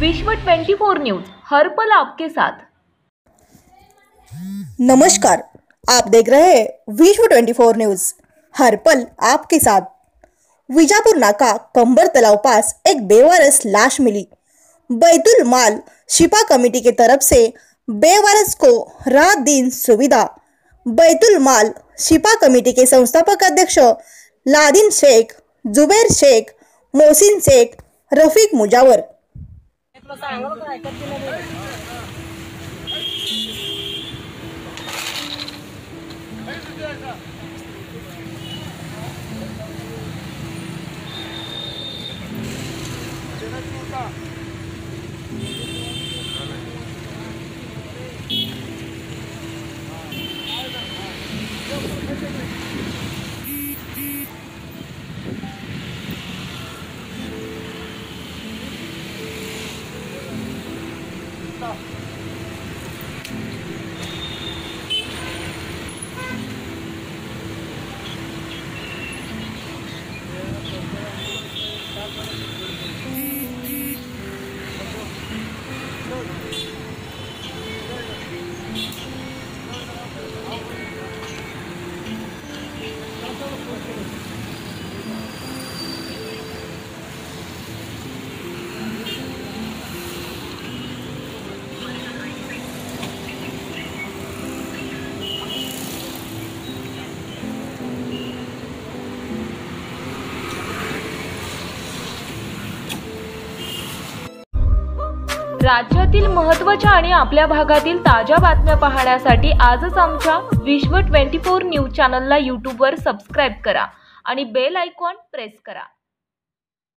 विश्व 24 न्यूज हर पल आपके साथ। नमस्कार, आप देख रहे हैं विश्व 24 न्यूज हर पल आपके साथ। विजापुर नाका कंबर तलाव पास एक बेवारस लाश मिली। बैतुल माल शिपा कमेटी के तरफ से बेवारस को रात दिन सुविधा। बैतुल माल शिपा कमेटी के संस्थापक अध्यक्ष लादिन शेख, जुबैर शेख, मोहसिन शेख, रफीक मुजावर। राज्यातील महत्त्वाच्या आणि आपल्या भागातील ताज्या बातम्या पाहण्यासाठी आजच आमच्या विश्व 24 न्यूज चॅनलला YouTube वर सबस्क्राइब करा आणि बेल आयकॉन प्रेस करा।